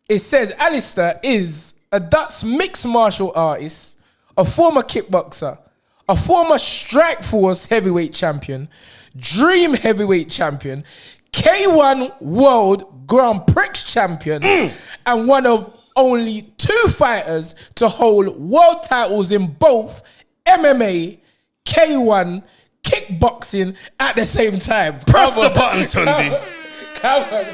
It says Alistair is a Dutch mixed martial artist, a former kickboxer, a former Strikeforce Heavyweight Champion, Dream Heavyweight Champion, K-1 World Grand Prix Champion, and one of only 2 fighters to hold world titles in both MMA, K-1, kickboxing at the same time. Press the button, Tunde. Come on.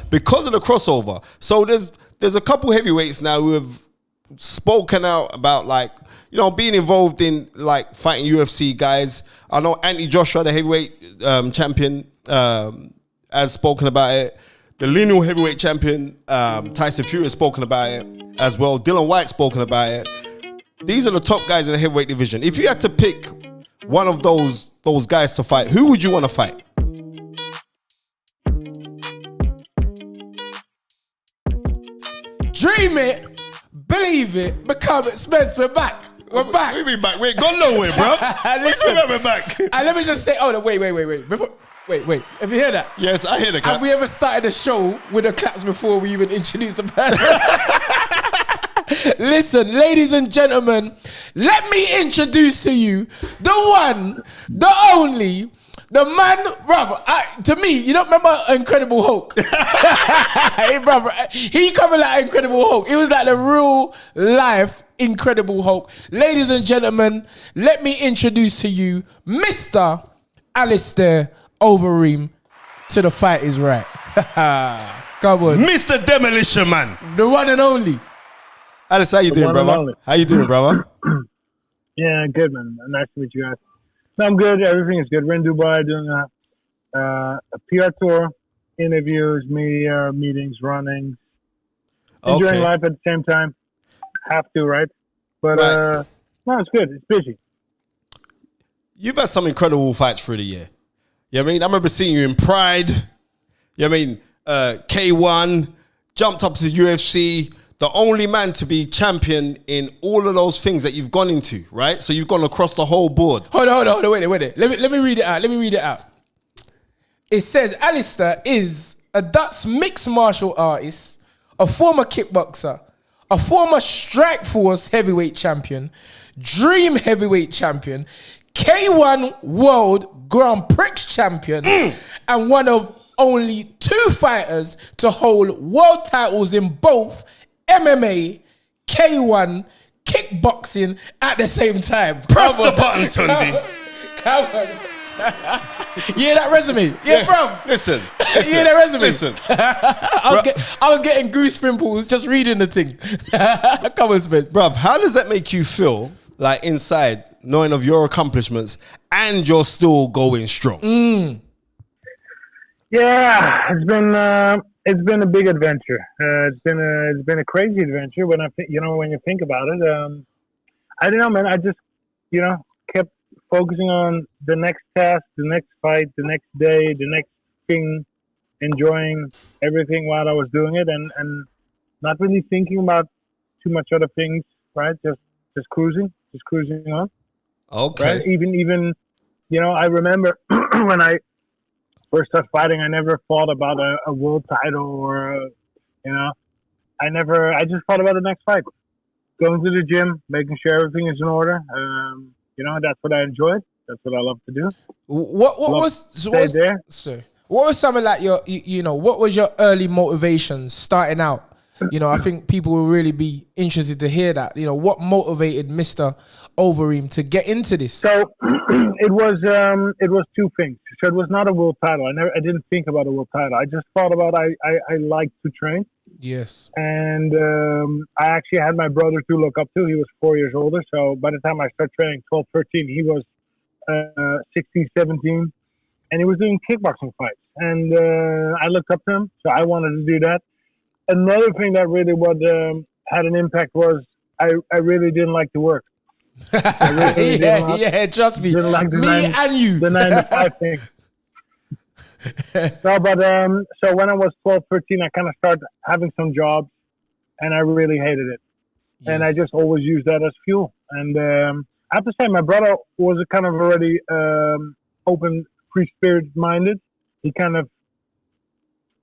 Because of the crossover. So there's a couple heavyweights now who have spoken out about, like, you know, being involved in like fighting UFC guys. I know Anthony Joshua, the heavyweight champion, has spoken about it. The lineal heavyweight champion, Tyson Fury, has spoken about it as well. Dylan White's spoken about it. These are the top guys in the heavyweight division. If you had to pick one of those guys to fight, who would you want to fight? Dream it, believe it, become it. Spence, we're back. We're back. We be back. We ain't gone nowhere, bro. Listen, We're back. And let me just say, oh no, wait. Wait. Have you heard that? Yes, I hear the claps. Have we ever started a show with the claps before we even introduced the person? Listen, ladies and gentlemen, let me introduce to you the one, the only, the man, brother. To me, you don't remember Incredible Hulk? Hey, brother, he coming like Incredible Hulk. It was like the real life Incredible Hulk. Ladies and gentlemen, let me introduce to you Mr. Alistair Overeem. To the fight is right. Come on. Mr. Demolition Man. The one and only. Alice, how you doing, brother? How you doing, brother? Yeah, good, man. Nice to meet you guys. No, I'm good. Everything is good. We're in Dubai doing a PR tour, interviews, media, meetings, runnings. Enjoying life at the same time. Have to, right? But no, it's good. It's busy. You've had some incredible fights through the year. You know what I mean? I remember seeing you in Pride. You know what I mean? K-1, jumped up to the UFC, the only man to be champion in all of those things that you've gone into, right? So you've gone across the whole board. Hold on, wait. Let me read it out. It says Alistair is a Dutch mixed martial artist, a former kickboxer, a former Strikeforce Heavyweight Champion, Dream Heavyweight Champion, K-1 World Grand Prix Champion, and one of only 2 fighters to hold world titles in both MMA, K-1, kickboxing at the same time. Press the button, Tunde. Come on. You hear that resume? Yeah, bro. Listen. You hear that resume? Listen. I was getting goose pimples just reading the thing. Come on, Spence. Bruv, how does that make you feel, like, inside, knowing of your accomplishments and you're still going strong? Yeah, it's been a big adventure. It's been a crazy adventure when when you think about it. I don't know, man. I just kept focusing on the next task, the next fight, the next day, the next thing, enjoying everything while I was doing it, and not really thinking about too much other things. Right, just cruising on. Okay. Right? Even I remember when I first started fighting, I never thought about a world title or I just thought about the next fight. Going to the gym, making sure everything is in order. That's what I enjoyed. That's what I love to do. What was some of like your what was your early motivations starting out? I think people will really be interested to hear that. What motivated Mr. Overeem to get into this? So it was 2 things. So it was not a world title. I didn't think about a world title. I just thought about I like to train. Yes. And I actually had my brother to look up to. He was 4 years older. So by the time I started training, 12, 13, he was 16, 17. And he was doing kickboxing fights. And I looked up to him. So I wanted to do that. Another thing that really had an impact was I really didn't like to work. Trust me. Didn't like and you. The 9 to 5 thing. So when I was 12, 13, I kind of started having some jobs, and I really hated it. Yes. And I just always used that as fuel. And I have to say, my brother was a kind of already open, free spirit minded. He kind of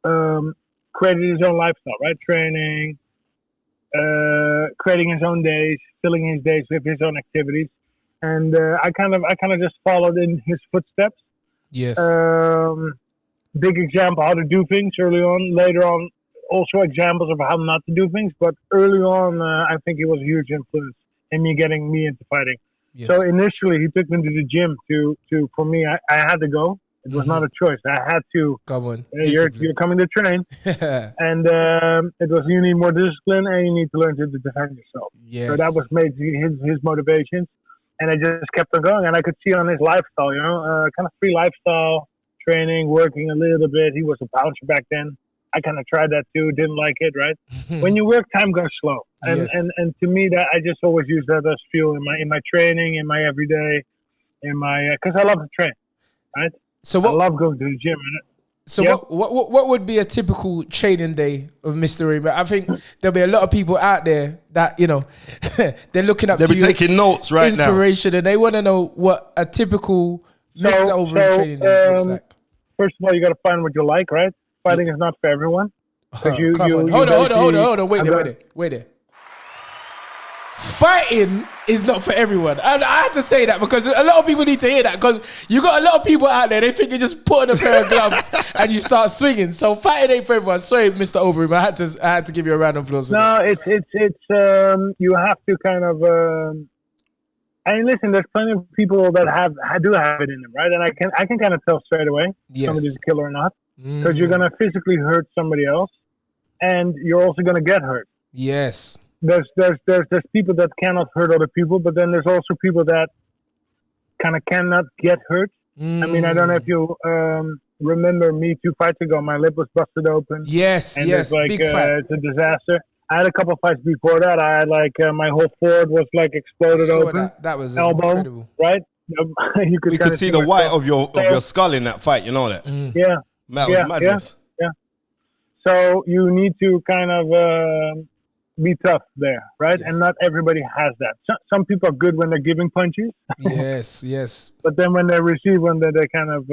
created his own lifestyle, right? Training, creating his own days, filling his days with his own activities, and I kind of just followed in his footsteps. Yes. Big example how to do things early on. Later on, also examples of how not to do things. But early on, I think he was a huge influence in me getting me into fighting. Yes. So initially, he took me to the gym to for me, I had to go. It was not a choice. I had to. Come on. You're coming to train, and it was you need more discipline and you need to learn to defend yourself. Yes. So that was made his motivation, and I just kept on going. And I could see on his lifestyle, kind of free lifestyle, training, working a little bit. He was a bouncer back then. I kind of tried that too. Didn't like it. Right? When you work, time goes slow, and Yes. and to me that I just always use that as fuel in my training, in my everyday, because I love to train, right? So I what? love going to the gym. So Yeah. what would be a typical training day of Mr. Overeem? I think there'll be a lot of people out there that they're looking up They'll to be you, taking notes right now. inspiration, and they want to know what a typical Mr. Overeem training day looks like. First of all, you got to find what you like, right? Fighting is not for everyone. Come on. Hold on. Wait there. Fighting is not for everyone. And I had to say that because a lot of people need to hear that, because you got a lot of people out there, they think you just put on a pair of gloves and you start swinging. So fighting ain't for everyone. Sorry, Mr. Overeem, I had to give you a round of applause. No, it's you have to kind of and listen, there's plenty of people that do have it in them, right? And I can kind of tell straight away somebody's a killer or not, because you're gonna physically hurt somebody else, and you're also gonna get hurt. Yes. There's people that cannot hurt other people, but then there's also people that kind of cannot get hurt. I mean, I don't know if you remember me 2 fights ago, my lip was busted open. Yes, and yes, it's like big fight. it's a disaster. I had a couple of fights before that. I had like my whole forward was like exploded open. That was elbow, incredible. right? You We could see the white of your skull in that fight. You know that? Yeah, That was madness. yeah. So you need to kind of be tough there, right? Yes. And not everybody has that. Some people are good when they're giving punches. Yes. But then when they receive one, they kind of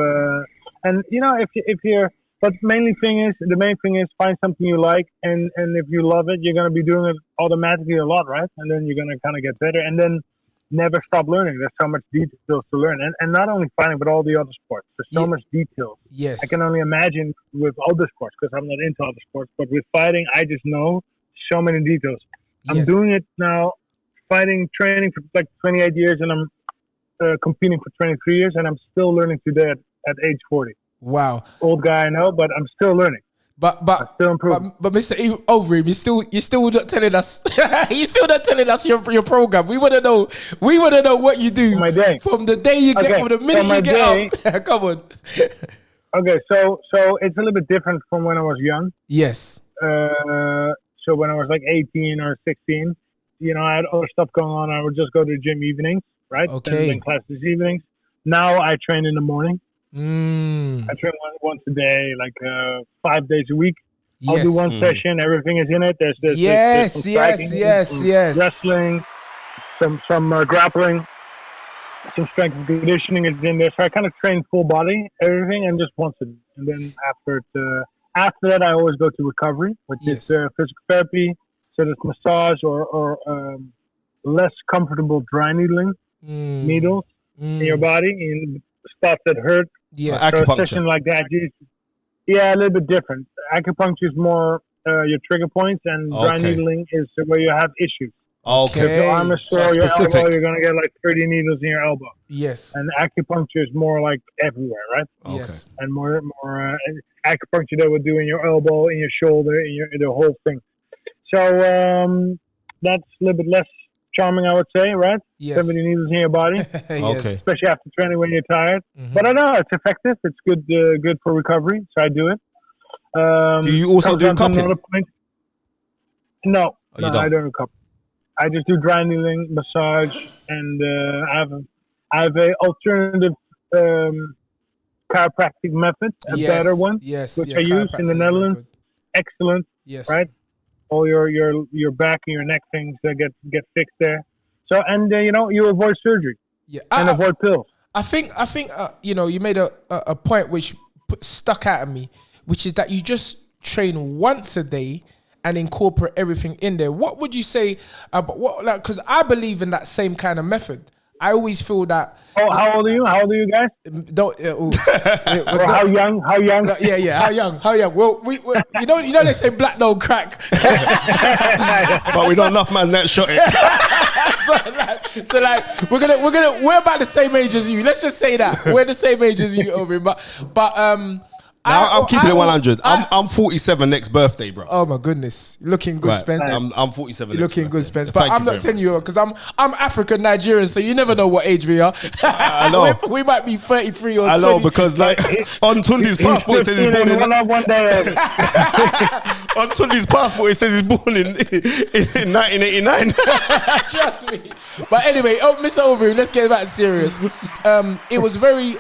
and if you're. But the main thing is find something you like, and if you love it, you're gonna be doing it automatically a lot, right? And then you're gonna kind of get better, and then never stop learning. There's so much details to learn, and not only fighting, but all the other sports. There's so much details. Yes. I can only imagine with other sports, because I'm not into other sports. But with fighting, I just know so many details. I'm doing it now, training for like 28 years, and I'm competing for 23 years, and I'm still learning today at age 40. Wow. Old guy, I know, but I'm still learning. But still improving. But Mr. Overeem, you're still not telling us. You're still not telling us your program. We want to know. We want to know what you do My day. from the day you get, from the minute you get up. Come on. Okay, so it's a little bit different from when I was young. Yes. So when I was like 18 or 16, I had other stuff going on. I would just go to the gym evenings, right? Okay. And classes evenings. Now I train in the morning. I train once a day, like 5 days a week. Yes. I'll do one session. Everything is in it. There's some striking, wrestling, some grappling, some strength and conditioning is in there. So I kind of train full body, everything, and just once a day. And then after that, I always go to recovery, which is physical therapy. So there's massage or less comfortable dry needling needles in your body in spots that hurt. Yes. So a session like that, a little bit different. Acupuncture is more your trigger points, and dry needling is where you have issues. Okay. If your arm is sore, your specific. elbow, you're gonna get like 30 needles in your elbow. Yes. And acupuncture is more like everywhere, right? Yes. And more acupuncture that would do in your elbow, in your shoulder, in the whole thing. So that's a little bit less charming, I would say, right? Yes. 70 needles in your body. Yes. Okay. Especially after training when you're tired. But I know it's effective. It's good for recovery. So I do it. Do you also do cupping? No, you don't? I don't do cupping. I just do dry needling, massage, and I have a alternative chiropractic method, a better one, which I use in the Netherlands. Excellent. Yes. Right. All your back and your neck things that get fixed there. So you avoid surgery. Yeah. And avoid pills. I think you made a point which stuck out at me, which is that you just train once a day and incorporate everything in there. What would you say about what? Like, because I believe in that same kind of method. I always feel that. Oh, how old are you? How old are you guys? Don't. Or how young? How young? Yeah. How young? How young? Well, we you know they say black don't crack. But we don't enough man that shot it. so we're about the same age as you. Let's just say that we're the same age as you, Overeem. But I'm keeping it 100. I'm 47 next birthday, bro. Oh my goodness, looking good, Right. Spence. I'm 47. You're looking next good, birthday. Spence. But Thank I'm you not very telling much. you because I'm African Nigerian, so you never know what age we are. I know. we might be 33 or 20. I know because like on Tunde's passport it says he's born in. one day. On Tunde's passport it says he's born in 1989. Trust me. But anyway, Mr. Overeem, let's get back serious. It was very,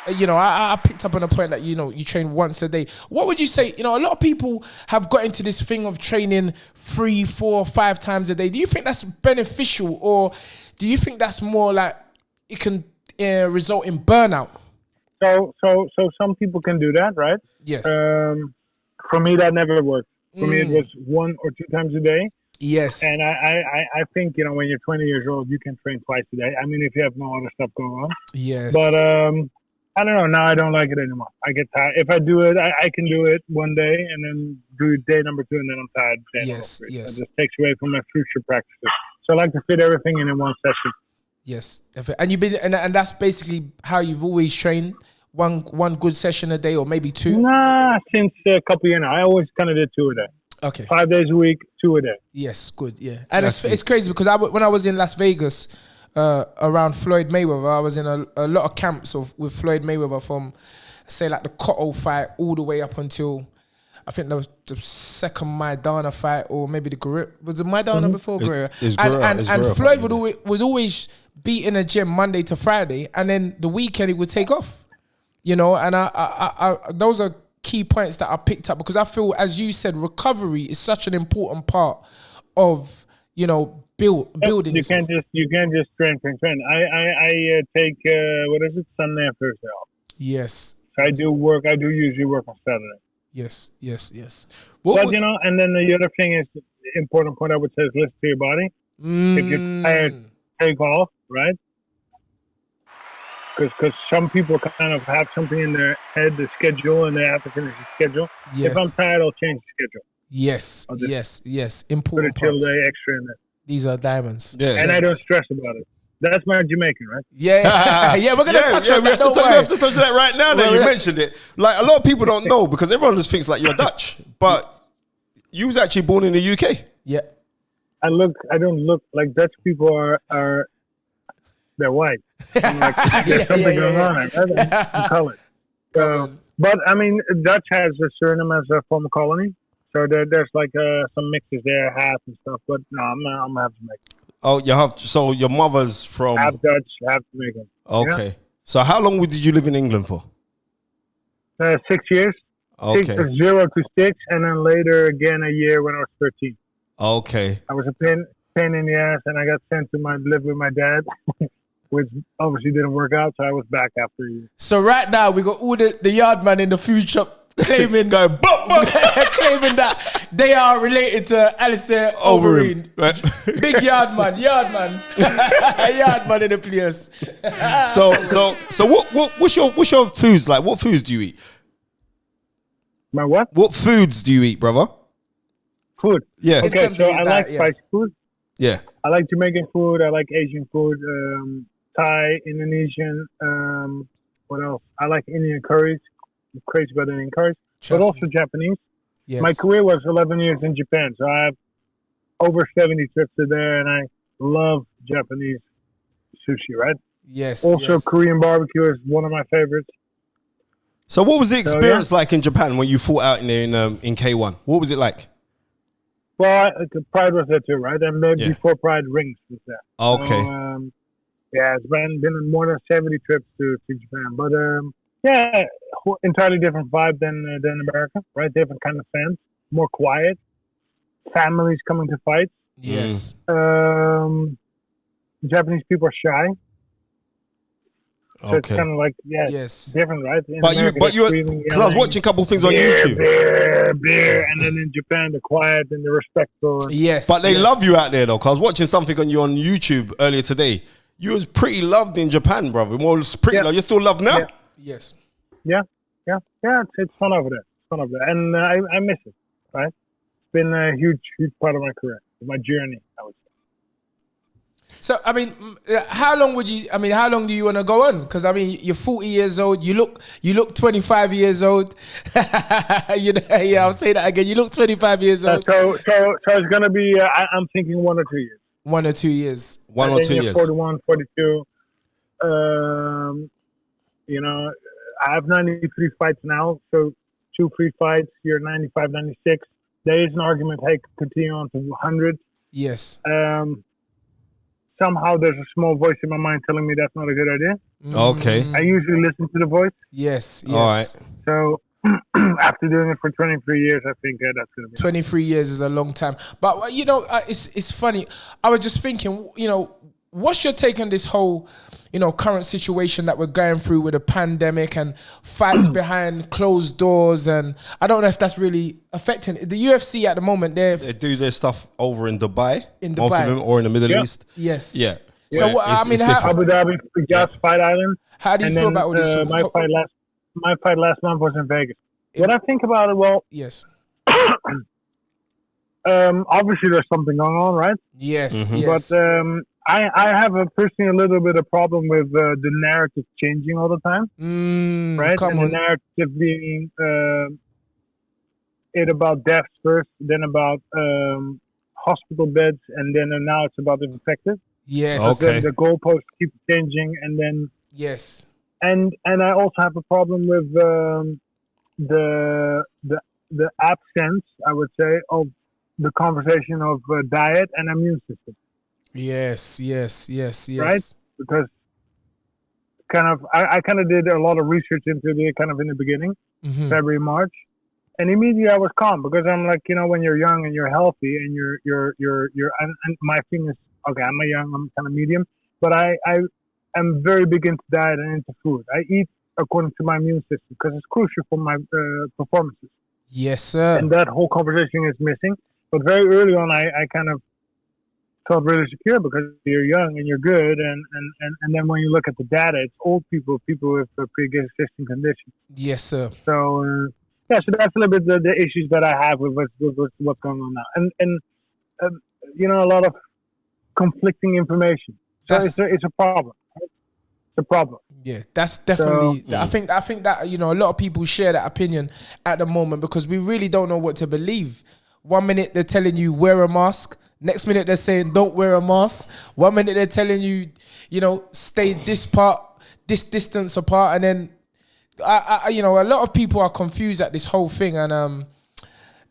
I picked up on a point that, you train once a day. What would you say, a lot of people have got into this thing of training 3, 4, 5 times a day. Do you think that's beneficial, or do you think that's more like it can result in burnout? So some people can do that, right? Yes. For me, that never worked. For me, it was 1 or 2 times a day. Yes. And I think, when you're 20 years old, you can train twice a day. I mean, if you have no other stuff going on. Yes. But I don't know. Now I don't like it anymore. I get tired. If I do it, I can do it one day and then do day number 2 and then I'm tired. Yes. It just takes away from my future practices. So I like to fit everything in one session. Yes. And you've been, and that's basically how you've always trained. One good session a day, or maybe 2? Nah, since a couple years now. I always kind of did 2 a day. Okay. 5 days a week, 2 a day. Yes, good, yeah. And it's crazy because when I was in Las Vegas around Floyd Mayweather, I was in a lot of camps with Floyd Mayweather from, say, like the Cotto fight all the way up until, I think there was the second Maidana fight, or maybe the Guerrero. Was it Maidana before Guerrero? And Floyd would always be in a gym Monday to Friday, and then the weekend he would take off. And I those are key points that I picked up, because I feel, as you said, recovery is such an important part of building. You can't just train. I take Sunday and Thursday off. Yes. So I do usually work on Saturday. Yes. And then the other thing is, the important point I would say is listen to your body. If you're tired, take off, right? Because some people kind of have something in their head, the schedule, and they have to finish the schedule. Yes. If I'm tired, I'll change the schedule. Yes. Important put a chill parts. day extra in there. These are diamonds. Yeah. And I don't stress about it. That's my Jamaican, right? Yeah. We're going to touch on that. We have to touch on that right now that you mentioned it. Like, a lot of people don't know, because everyone just thinks like you're Dutch. But you was actually born in the UK. Yeah. I don't look like Dutch people are they're white. I'm like, there's something going on. I'm colored. But I mean, Dutch has a Suriname as a former colony, so there's like some mixes there, half and stuff. But no, I'm half Jamaican. Oh, you have. So your mother's from half Dutch, half Jamaican. Okay. Yeah. So how long did you live in England for? 6 years. Okay. 0 to 6, and then later again a year when I was 13. Okay. I was a pain in the ass, and I got sent to live with my dad. Which obviously didn't work out, so I was back after a year. So right now we got all the yard man in the food shop claiming claiming that they are related to Alistair Overeem. Right. Big yard man in the place. So what's your foods like? What foods do you eat? My what? What foods do you eat, brother? Food. Yeah. Okay, so I like spicy food. Yeah. I like Jamaican food. I like Asian food. Thai, Indonesian. What else? I like Indian curries. I'm crazy about Indian curries. But also Japanese. Yes. My career was 11 years in Japan, so I have over 70 trips to there, and I love Japanese sushi, right? Yes. Also, Korean barbecue is one of my favorites. So what was the experience like in Japan when you fought out in there in K-1? What was it like? Well, Pride was there too, right? And then before Pride, Rings was there. Okay. So, it's been more than 70 trips to Japan. But, entirely different vibe than America, right? Different kind of fans. More quiet. Families coming to fight. Yes. Japanese people are shy. So it's Okay. kind of like, Yes. different, right? In But America, you, they're screaming, because I was yelling, watching a couple things on beer, YouTube. beer, and then in Japan, they're quiet and they're respectful. And Yes. But they yes. love you out there though. Cause I was watching something on you on YouTube earlier today. You was pretty loved in Japan, brother. Well, it's pretty. Yeah. Like, you're still loved now. Yeah. Yes. yeah, it's fun over there. It's fun over there, and I miss it. Right? It's been a huge part of my career, my journey. I would say. So I mean, how long do you want to go on? Because I mean, you're 40 years old. You look 25 years old. I'll say that again. You look 25 years old. So it's gonna be. I'm thinking 1 or 2 years. 1 or 2 years. 1 or 2 years. 41, 42. I have 93 fights now. So 2 free fights. You're 95, 96. There is an argument. Hey, continue on to 100. Yes. Somehow there's a small voice in my mind telling me that's not a good idea. Okay. I usually listen to the voice. Yes. All right. So after doing it for 23 years, I think that's going to be 23 years is a long time. But it's funny. I was just thinking, what's your take on this whole, current situation that we're going through with a pandemic and fights behind closed doors? And I don't know if that's really affecting the UFC at the moment. They do their stuff over in Dubai. In Most of Dubai. them, or in the Middle Yeah. East. Yes. Yeah. So what- I mean, how- Abu Dhabi, just Fight Island. How do you And feel then, about all this? my fight last month was in Vegas. What I think about it, well, Yes. obviously there's something going on, right? Yes. Mm-hmm. Yes. But I have personally a little bit of problem with the narrative changing all the time, right? Come and on. the narrative being it about deaths first, then about hospital beds, and then now it's about the infected. Yes. Okay. The goalposts keep changing, and then Yes. and I also have a problem with the absence, I would say, of the conversation of diet and immune system, Yes. Yes. Yes. Yes. right? Because I kind of did a lot of research into it kind of in the beginning, Mhm. February, March, and immediately I was calm because I'm like, when you're young and you're healthy and you're and my thing is, okay, I'm kind of medium, but I am very big into diet and into food. I eat according to my immune system because it's crucial for my performances. Yes, sir. And that whole conversation is missing. But very early on, I kind of felt really secure because you're young and you're good. And then when you look at the data, it's old people with pre-existing conditions. Yes, sir. So, so that's a little bit the issues that I have with what's going on now. And a lot of conflicting information. So it's a problem. Right? It's a problem. Yeah, that's definitely. I think that a lot of people share that opinion at the moment because we really don't know what to believe. 1 minute they're telling you wear a mask. Next minute they're saying don't wear a mask. 1 minute they're telling you, stay this distance apart, and then a lot of people are confused at this whole thing, and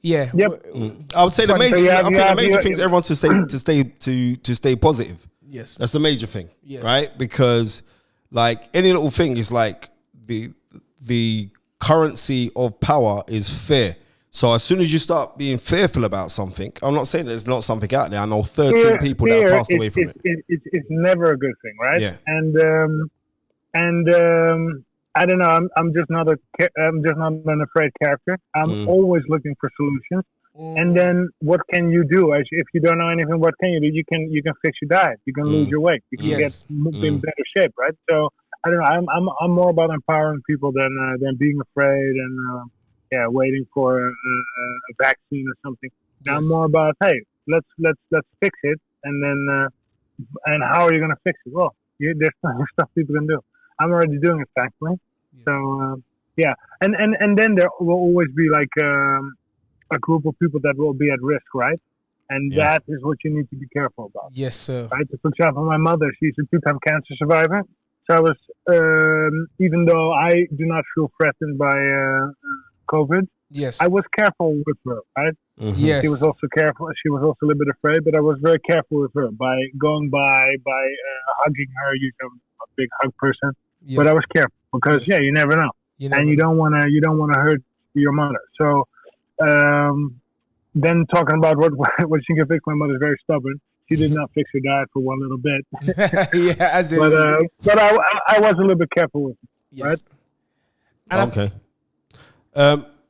yeah. Yep. I would say the Funny. major. So I think the major thing is yeah. everyone to stay positive. Yes. That's the major thing, Yes. right? Because like any little thing is like the currency of power is fear. So as soon as you start being fearful about something, I'm not saying there's not something out there. I know 13 people that have passed away from it. It's never a good thing, right? Yeah. And I don't know. I'm just not an afraid character. I'm always looking for solutions. And then what can you do? If you don't know anything, what can you do? You can fix your diet. You can lose your weight. You can Yes. get in better shape, right? So I don't know. I'm more about empowering people than being afraid and waiting for a vaccine or something. Yes. I'm more about, hey, let's fix it, and then and how are you going to fix it? Well, there's stuff people can do. I'm already doing it, thankfully. Yes. So and then there will always be like a group of people that will be at risk, right? And that is what you need to be careful about. Yes, sir. Right? For example, my mother, she's a 2-time cancer survivor. So I was, even though I do not feel threatened by COVID, Yes. I was careful with her, right? Yes. She was also careful. She was also a little bit afraid, but I was very careful with her by going by hugging her. I'm a big hug person, Yes. but I was careful because you never know, and you don't want to hurt your mother. So then talking about what she can fix, my mother's very stubborn. She did not fix her diet for one little bit. Yeah, as they but I was a little bit careful with it, yes. right? Okay.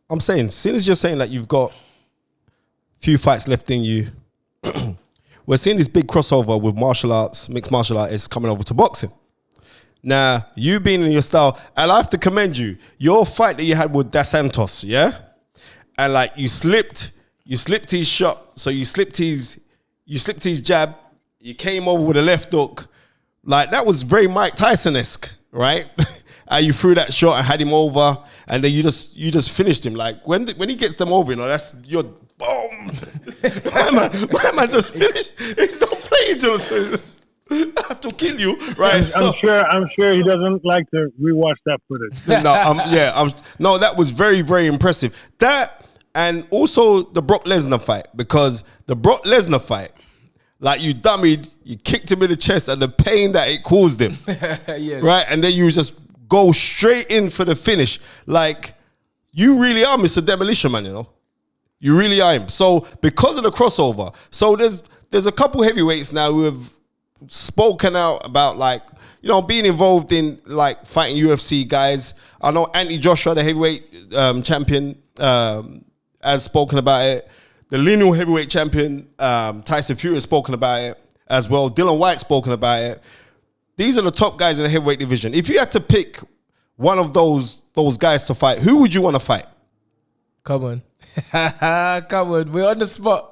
I'm saying, seeing as you're saying that you've got few fights left in you, we're seeing this big crossover with martial arts, mixed martial artists coming over to boxing. Now, you being in your style, and I have to commend you, your fight that you had with Santos, yeah? And like you slipped his shot, so you slipped his jab, you came over with a left hook. Like that was very Mike Tyson-esque, right? You threw that shot and had him over, and then you just finished him. Like when he gets them over, that's your boom. my man just finished. He's not playing to I have to kill you, right? I'm sure he doesn't like to rewatch that footage. No, that was very, very impressive. That and also the Brock Lesnar fight, because the Brock Lesnar fight, like you dummied, you kicked him in the chest, and the pain that it caused him, yes. right? And then you just go straight in for the finish. Like you really are Mr. Demolition Man, you really are him. So because of the crossover, so there's a couple heavyweights now who have spoken out about being involved in like fighting UFC guys. I know Andrei Joshua, the heavyweight champion, has spoken about it. The lineal heavyweight champion, Tyson Fury, has spoken about it as well. Dylan White's spoken about it. These are the top guys in the heavyweight division. If you had to pick one of those guys to fight, who would you want to fight? Come on. Come on. We're on the spot.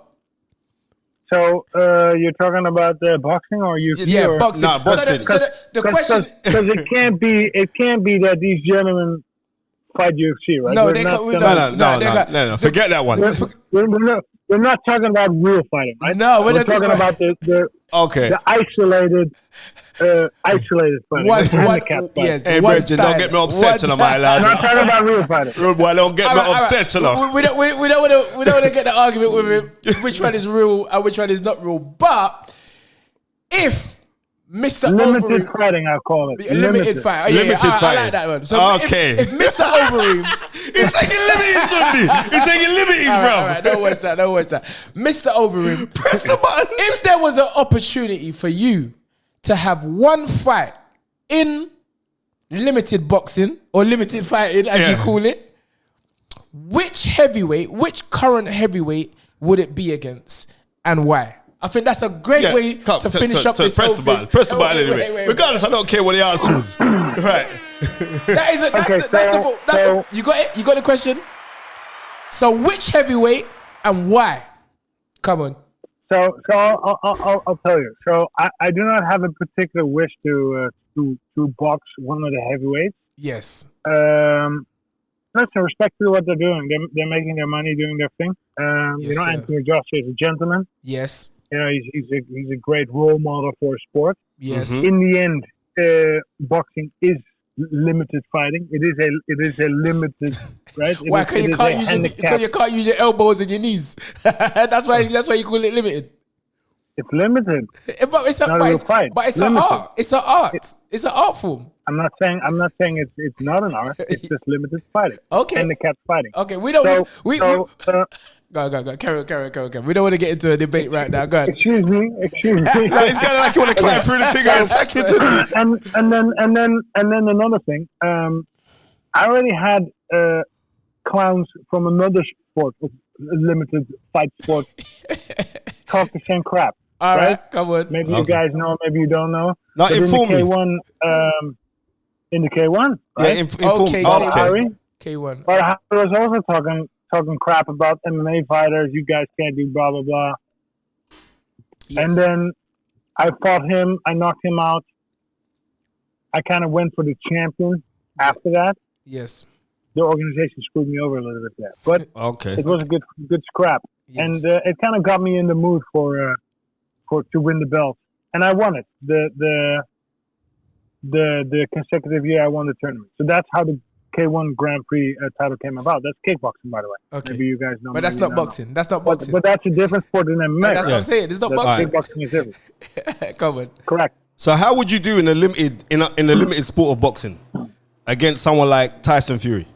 So you're talking about boxing or UFC? Yeah, or? boxing. Nah, boxing. So the question, because it can't be that these gentlemen fight UFC, right? No, no. Forget that one. We're not talking about real fighting, right? No, we're talking about the isolated fighting, handicapped fighting. Yes, hey, Bridget, don't get me upset tonight, my lad. I'm not talking about real fighting. Rude boy, don't get me upset tonight. We don't want to get the argument with him, which one is real and which one is not real. But if Mr. Limited Overeem, fighting, I'll call it. Limited fight. Limited fight. I like that one. So if Mr. Overeem, he's taking liberties, Sunday. He's taking liberties, bro. All right, don't watch that. Mr. Overeem, Press the button. if there was an opportunity for you to have one fight in limited boxing or limited fighting, as you call it, which current heavyweight would it be against and why? I think that's a great way to finish up this press whole the button. thing. Press the button anyway. Wait. Regardless, I don't care what the answer is. Right. You got it? You got the question? So which heavyweight and why? Come on. So I'll tell you. So I do not have a particular wish to box one of the heavyweights. Yes. Listen, respect to what they're doing. They're making their money doing their thing. Yes, Anthony Joshua is a gentleman. Yes. He's a great role model for sport. Yes. In the end, boxing is limited fighting. It is a limited, right? Why? Because you can't use your elbows and your knees. that's why you call it limited. It's limited. But it's not a real fight. But it's limited. an art. It's an art. It's an art form. I'm not saying it's not an art. It's just limited fighting. Okay. Handicapped fighting. Okay. We don't. Go. Go. Carry. We don't want to get into a debate right now. Go ahead. Excuse me. Like, it's kind of like you want to climb through the thing and attack you to and then another thing. I already had clowns from another sport, limited fight sport, talk the same crap. All right, come on. Maybe you guys know, maybe you don't know. Not inform me. In the K1, right? Yeah, inform me. K1. But I was also talking crap about MMA fighters. You guys can't do blah blah blah. Yes. And then I fought him. I knocked him out. I kind of went for the champion after that. Yes. The organization screwed me over a little bit there, but it was a good scrap, and it kind of got me in the mood to win the belt, and I won it. The consecutive year I won the tournament. So that's how the K1 Grand Prix title came about. That's kickboxing, by the way. Okay. Maybe you guys know. But that's not boxing. That's not boxing. But that's a different sport than MMA. That's what I'm saying. It's not boxing. Kickboxing is different. Come on. Correct. So how would you do in the limited sport of boxing against someone like Tyson Fury?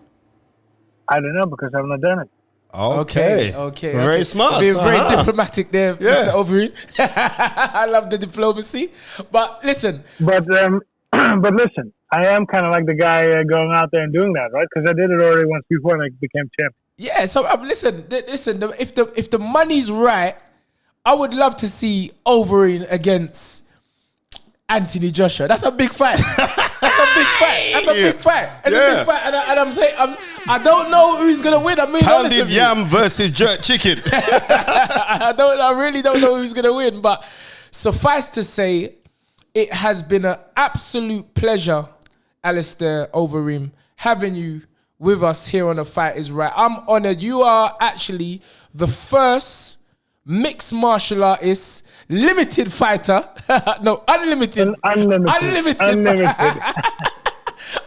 I don't know because I've not done it. Okay. Very smart. Being very diplomatic there, Yeah. Mr. Overeem. I love the diplomacy. But listen. But listen, I am kind of like the guy going out there and doing that, right? Because I did it already once before and I became champion. Yeah, so listen. If the money's right, I would love to see Overeem against Anthony Joshua. That's a big fight. That's a big fight. That's a big fight. It's a big fight. And I'm saying, I don't know who's gonna win. I mean, Pounded yam versus jerk chicken. I really don't know who's gonna win. But suffice to say, it has been an absolute pleasure, Alistair Overeem, having you with us here on The Fight Is Right. I'm honored. You are actually the first mixed martial artist, limited fighter. No, unlimited.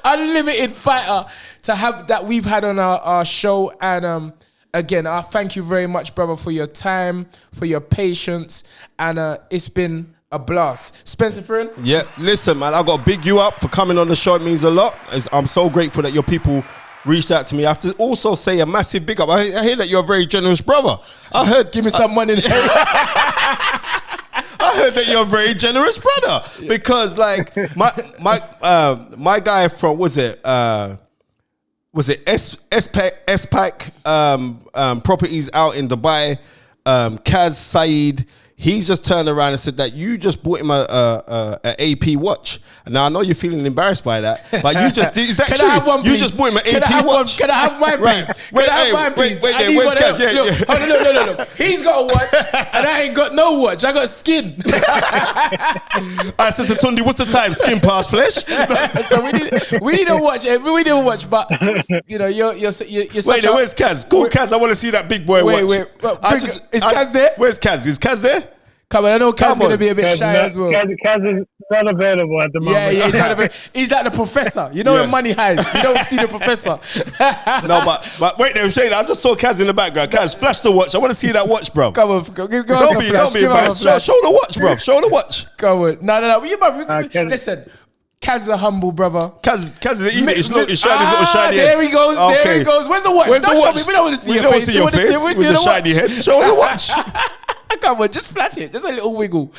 Unlimited fighter to have that we've had on our show. And again, I thank you very much, brother, for your time, for your patience. And it's been a blast. Spencer Fearon? Yeah, listen, man, I got to big you up for coming on the show. It means a lot. I'm so grateful that your people reached out to me. I have to also say a massive big up. I hear that you're a very generous brother. I heard... Give me some money. I heard that you're a very generous brother because, like, my guy from was it SPAC properties out in Dubai, Kaz Saeed. He's just turned around and said that you just bought him a AP watch. Now I know you're feeling embarrassed by that, but you just is that Can true? I have one, you please? just bought him an Can AP I have watch. Can I have mine, please? Wait, Can I have mine, please? wait, I need where's one Kaz? of- Yeah, look, yeah. Oh, no. He's got a watch, and I ain't got no watch. I got skin. I said to Tunde, what's the time? Skin past flesh. So we need a watch. We need a watch, but you know, you're such Wait, a, where's Kaz? Call Kaz. I want to see that big boy watch. Is Kaz there? Where's Kaz? Is Kaz there? Come on, I know Kaz Come gonna on. be a bit shy as well. Kaz is not available at the moment. Yeah, he's like the professor. You know, Yeah. when money hides, you don't see the professor. No, but wait, I'm saying I just saw Kaz in the background. Kaz, flash the watch. I want to see that watch, bro. Come on, give us Don't a be flash. Give us a embarrassed. flash. Show the watch, bro. Show the watch. Come on. No. Kaz- Listen, Kaz is a humble brother. Kaz is eating it. Look, it's shiny little shiny head. There he goes. Okay. There he goes. Where's the watch? Where's the Don't show watch? me. We don't want to see We your don't face. see your face with the shiny head. Show the watch. Come on, just flash it. Just a little wiggle.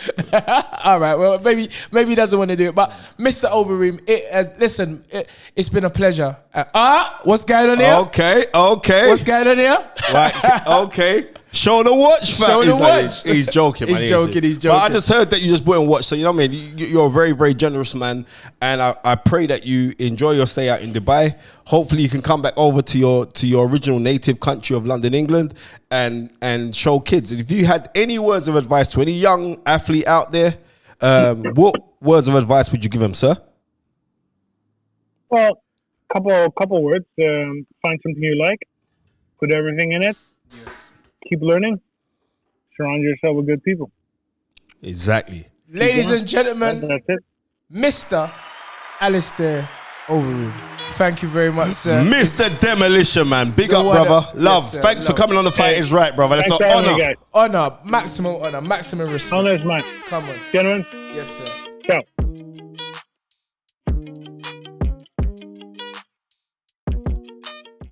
All right. Well, maybe he doesn't want to do it. But Mr. Overeem, listen, it's been a pleasure. What's going on here? Okay. What's going on here? Right. Okay. Show the watch, fam. Show the watch. He's joking, man. He's joking. But I just heard that you just bought a watch. So, you know what I mean? You're a very, very generous man. And I pray that you enjoy your stay out in Dubai. Hopefully you can come back over to your original native country of London, England, and show kids. And if you had any words of advice to any young athlete out there, what words of advice would you give them, sir? Well, couple words. Find something you like. Put everything in it. Yes. Keep learning. Surround yourself with good people. Exactly. Ladies and gentlemen, That's it. Mr. Alistair Overeem. Thank you very much, sir. Mr. Demolition, man. Big up, You're brother. welcome. Love. Yes, sir. Thanks for Love. coming on The Fight Is Right, brother. That's Thanks an for having me, honor. guys. Honor, maximum respect. Honor is mine. Come on. Gentlemen, Yes, sir. ciao.